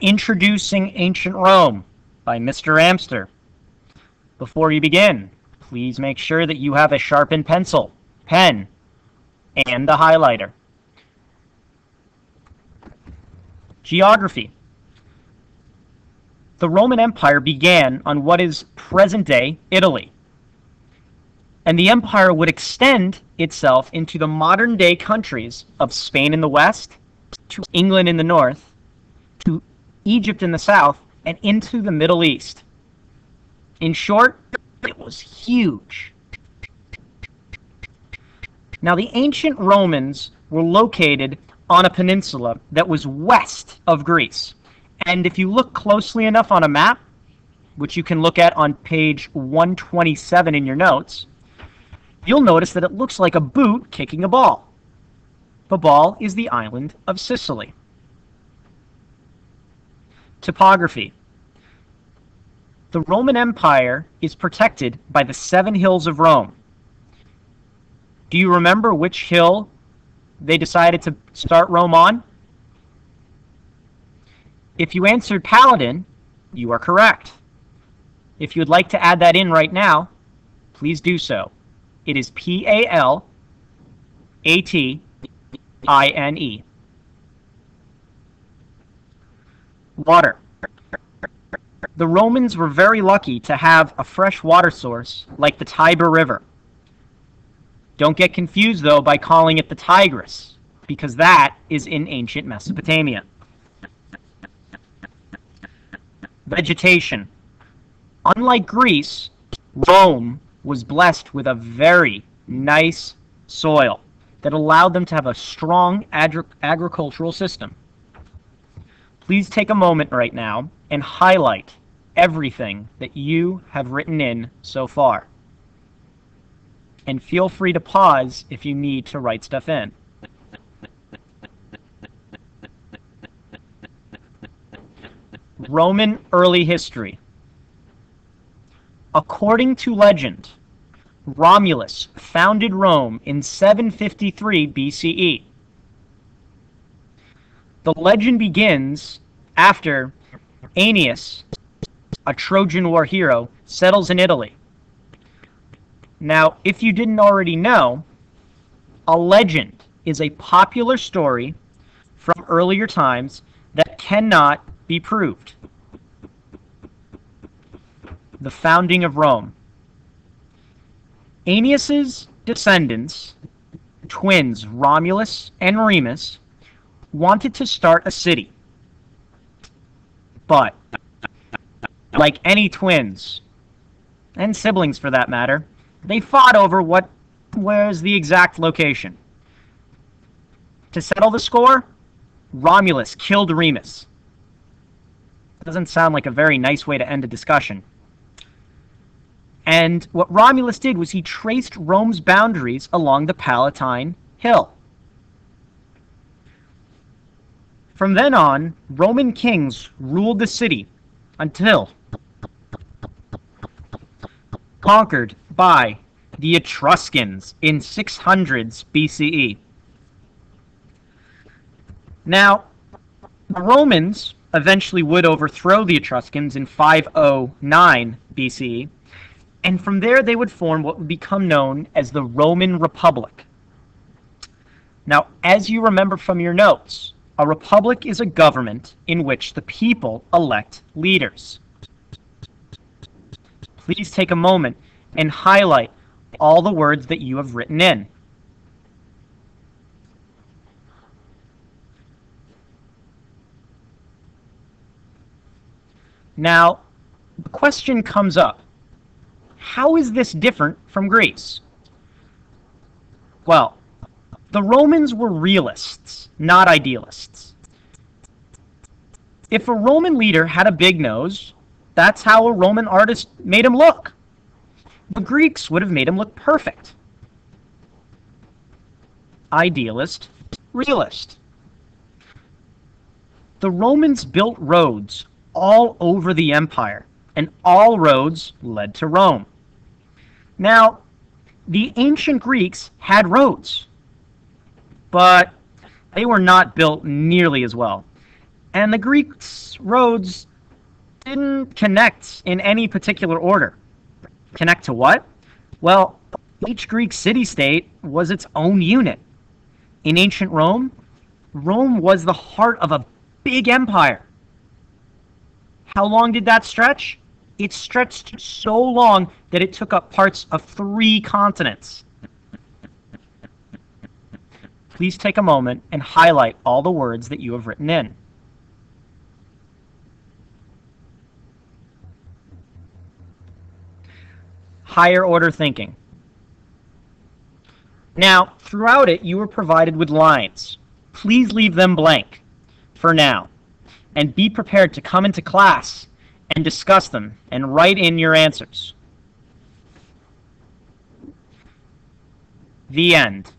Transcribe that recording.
Introducing Ancient Rome by Mr. Amster. Before you begin, please make sure that you have a sharpened pencil, pen, and a highlighter. Geography. The Roman Empire began on what is present-day Italy, and the empire would extend itself into the modern-day countries of Spain in the west, to England in the north, to Egypt in the south, and into the Middle East. In short, it was huge. Now, the ancient Romans were located on a peninsula that was west of Greece. And if you look closely enough on a map, which you can look at on page 127 in your notes, you'll notice that it looks like a boot kicking a ball. The ball is the island of Sicily. Topography. The Roman Empire is protected by the 7 hills of Rome. Do you remember which hill they decided to start Rome on? If you answered Paladin, you are correct. If you would like to add that in right now, please do so. It is Palatine. Water. The Romans were very lucky to have a fresh water source like the Tiber River. Don't get confused, though, by calling it the Tigris, because that is in ancient Mesopotamia. Vegetation. Unlike Greece, Rome was blessed with a very nice soil that allowed them to have a strong agricultural system. Please take a moment right now and highlight everything that you have written in so far. And feel free to pause if you need to write stuff in. Roman early history. According to legend, Romulus founded Rome in 753 BCE. The legend begins after Aeneas, a Trojan War hero, settles in Italy. Now, if you didn't already know, a legend is a popular story from earlier times that cannot be proved. The founding of Rome. Aeneas's descendants, twins Romulus and Remus, wanted to start a city. But, like any twins, and siblings for that matter, they fought over where's the exact location. To settle the score, Romulus killed Remus. Doesn't sound like a very nice way to end a discussion. And what Romulus did was he traced Rome's boundaries along the Palatine Hill. From then on, Roman kings ruled the city until conquered by the Etruscans in 600s BCE. Now, the Romans eventually would overthrow the Etruscans in 509 BCE, and from there they would form what would become known as the Roman Republic. Now, as you remember from your notes, a republic is a government in which the people elect leaders. Please take a moment and highlight all the words that you have written in. Now, the question comes up, how is this different from Greece? Well, the Romans were realists, not idealists. If a Roman leader had a big nose, that's how a Roman artist made him look. The Greeks would have made him look perfect. Idealist, realist. The Romans built roads all over the empire, and all roads led to Rome. Now, the ancient Greeks had roads, but they were not built nearly as well. And the Greeks' roads didn't connect in any particular order. Connect to what? Well, each Greek city-state was its own unit. In ancient Rome, Rome was the heart of a big empire. How long did that stretch? It stretched so long that it took up parts of 3 continents. Please take a moment and highlight all the words that you have written in. Higher order thinking. Now, throughout it, you were provided with lines. Please leave them blank for now, and be prepared to come into class and discuss them and write in your answers. The end.